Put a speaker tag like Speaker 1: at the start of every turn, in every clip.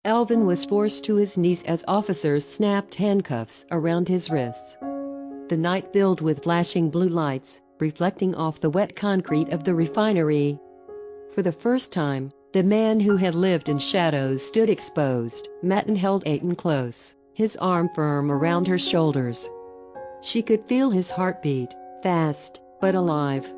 Speaker 1: Alvin was forced to his knees as officers snapped handcuffs around his wrists. The night filled with flashing blue lights, reflecting off the wet concrete of the refinery. For the first time, the man who had lived in shadows stood exposed. Matten held Aiton close, his arm firm around her shoulders. She could feel his heartbeat, fast, but alive.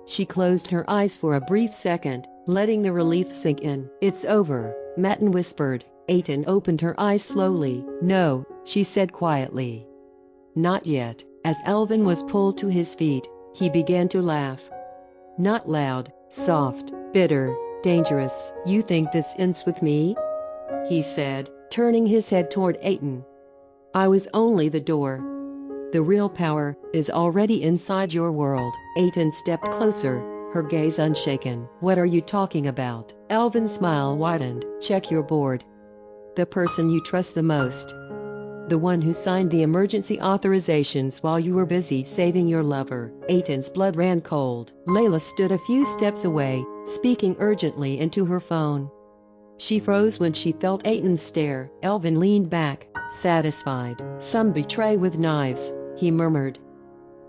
Speaker 1: She closed her eyes for a brief second, letting the relief sink in. "It's over," Matten whispered. Aiton opened her eyes slowly. "No," she said quietly. "Not yet." As Alvin was pulled to his feet, he began to laugh. Not loud, soft, bitter, dangerous. "You think this ends with me?" he said, turning his head toward Aiton. "I was only the door. The real power is already inside your world." Aiton stepped closer, her gaze unshaken. "What are you talking about?" Alvin's smile widened. "Check your board. The person you trust the most. The one who signed the emergency authorizations while you were busy saving your lover." Aiton's blood ran cold. Layla stood a few steps away, speaking urgently into her phone. She froze when she felt Aiton's stare. Alvin leaned back, satisfied. "Some betray with knives," he murmured.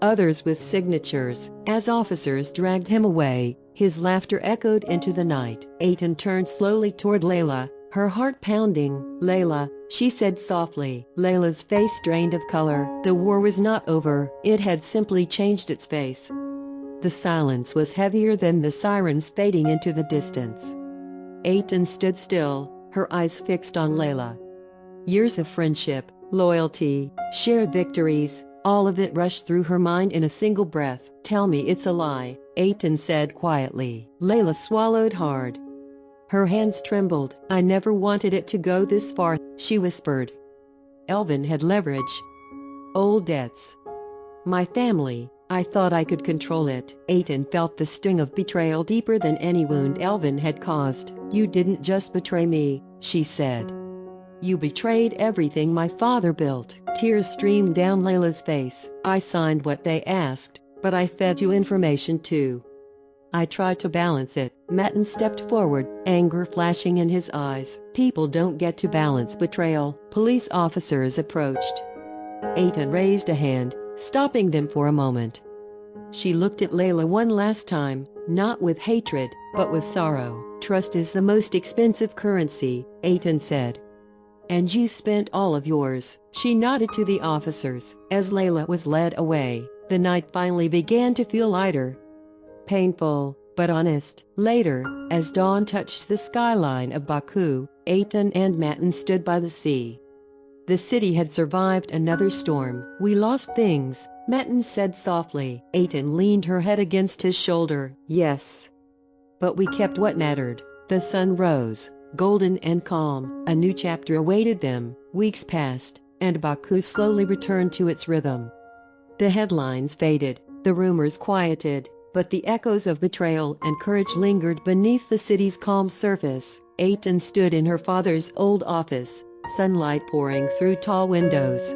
Speaker 1: "Others with signatures." As officers dragged him away, his laughter echoed into the night. Aiton turned slowly toward Layla, her heart pounding. "Layla," she said softly. Layla's face drained of color. The war was not over, it had simply changed its face. The silence was heavier than the sirens fading into the distance. Aiton stood still, her eyes fixed on Layla. Years of friendship, loyalty, shared victories, all of it rushed through her mind in a single breath. "Tell me it's a lie," Aiton said quietly. Layla swallowed hard. Her hands trembled. "I never wanted it to go this far," she whispered. Alvin had leverage. Old debts. My family. I thought I could control it. Aiton felt the sting of betrayal deeper than any wound Alvin had caused. "You didn't just betray me," she said. "You betrayed everything my father built." Tears streamed down Layla's face. "I signed what they asked, but I fed you information too. I tried to balance it." Matten stepped forward, anger flashing in his eyes. "People don't get to balance betrayal." Police officers approached. Aiton raised a hand, stopping them for a moment. She looked at Layla one last time, not with hatred, but with sorrow. "Trust is the most expensive currency," Aiton said. "And you spent all of yours." She nodded to the officers. As Layla was led away, the night finally began to feel lighter. Painful, but honest. Later, as dawn touched the skyline of Baku, Aiton and Matten stood by the sea. The city had survived another storm. "We lost things," Matten said softly. Aiton leaned her head against his shoulder. "Yes. But we kept what mattered." The sun rose, golden and calm. A new chapter awaited them. Weeks passed, and Baku slowly returned to its rhythm. The headlines faded, the rumors quieted, but the echoes of betrayal and courage lingered beneath the city's calm surface. Aiton stood in her father's old office, sunlight pouring through tall windows.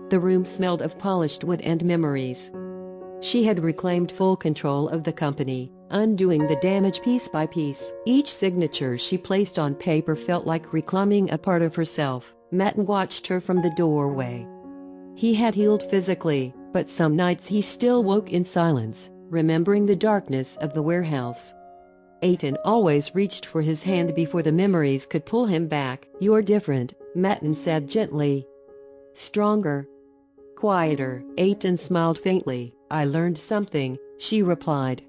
Speaker 1: The room smelled of polished wood and memories. She had reclaimed full control of the company, undoing the damage piece by piece. Each signature she placed on paper felt like reclaiming a part of herself. Matten watched her from the doorway. He had healed physically, but some nights he still woke in silence, remembering the darkness of the warehouse. Aiton always reached for his hand before the memories could pull him back. "You're different," Matten said gently. "Stronger. Quieter." Aiton smiled faintly. "I learned something," she replied.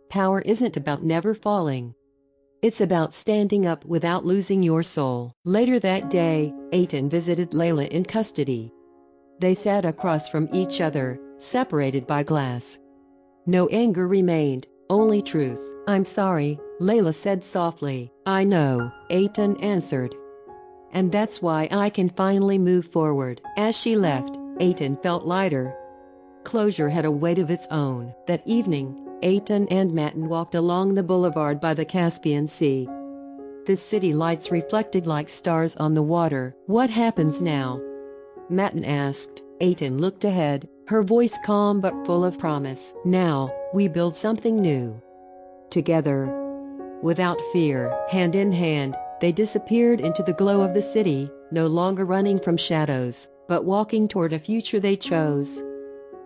Speaker 1: "Power isn't about never falling. It's about standing up without losing your soul." Later that day, Aiton visited Layla in custody. They sat across from each other, separated by glass. No anger remained, only truth. "I'm sorry," Layla said softly. "I know," Aiton answered. "And that's why I can finally move forward." As she left, Aiton felt lighter. Closure had a weight of its own. That evening, Aiton and Matten walked along the boulevard by the Caspian Sea. The city lights reflected like stars on the water. "What happens now?" Matten asked. Aiton looked ahead, her voice calm but full of promise. "Now, we build something new. Together. Without fear." Hand in hand, They disappeared into the glow of the city, no longer running from shadows, but walking toward a future they chose.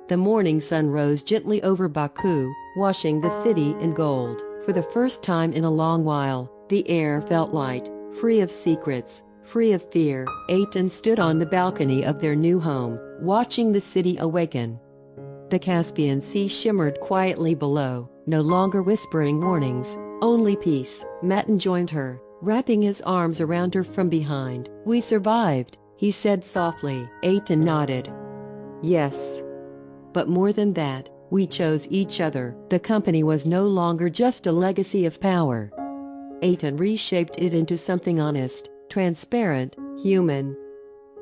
Speaker 1: The morning sun rose gently over Baku, washing the city in gold. For the first time in a long while, the air felt light, free of secrets, free of fear. Eitan stood on the balcony of their new home, watching the city awaken. The Caspian Sea shimmered quietly below, no longer whispering warnings, only peace. Matan joined her, wrapping his arms around her from behind. "We survived," he said softly. Eitan nodded. "Yes. But more than that, we chose each other." The company was no longer just a legacy of power. Eitan reshaped it into something honest, transparent, human.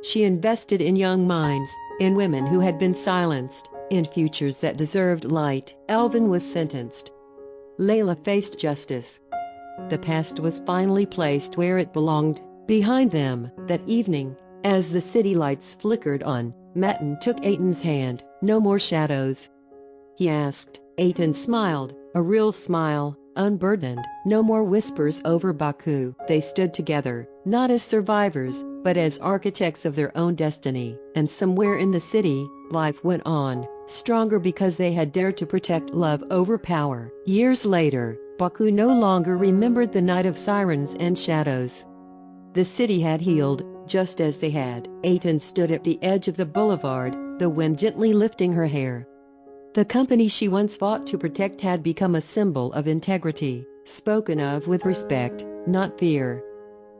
Speaker 1: She invested in young minds, in women who had been silenced, in futures that deserved light. Alvin was sentenced. Layla faced justice. The past was finally placed where it belonged, behind them. That evening, as the city lights flickered on, Matan took Eitan's hand. "No more shadows?" he asked. Eitan smiled, a real smile, unburdened. "No more whispers over Baku." They stood together, not as survivors, but as architects of their own destiny. And somewhere in the city, life went on, stronger because they had dared to protect love over power. Years later, Baku no longer remembered the night of sirens and shadows. The city had healed, just as they had. Eitan stood at the edge of the boulevard, the wind gently lifting her hair. The company she once fought to protect had become a symbol of integrity, spoken of with respect, not fear.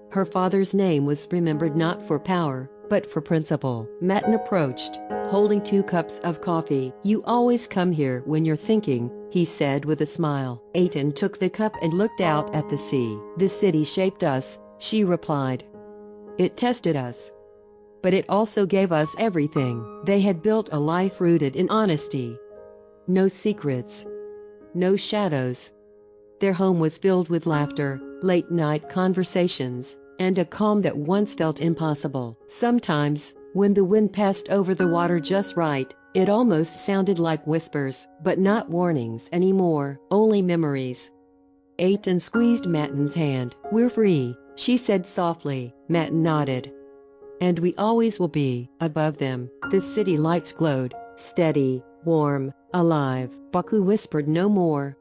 Speaker 1: Her father's name was remembered not for power, but for principle. Matan approached, holding 2 cups of coffee. "You always come here when you're thinking," he said with a smile. Eitan took the cup and looked out at the sea. "The city shaped us," she replied. "It tested us. But it also gave us everything." They had built a life rooted in honesty. No secrets. No shadows. Their home was filled with laughter, late-night conversations, and a calm that once felt impossible. Sometimes, when the wind passed over the water just right, it almost sounded like whispers, but not warnings anymore, only memories. Eitan squeezed Matan's hand. "We're free," she said softly. Matan nodded. "And we always will be." Above them, the city lights glowed, steady, warm, alive. Baku whispered no more,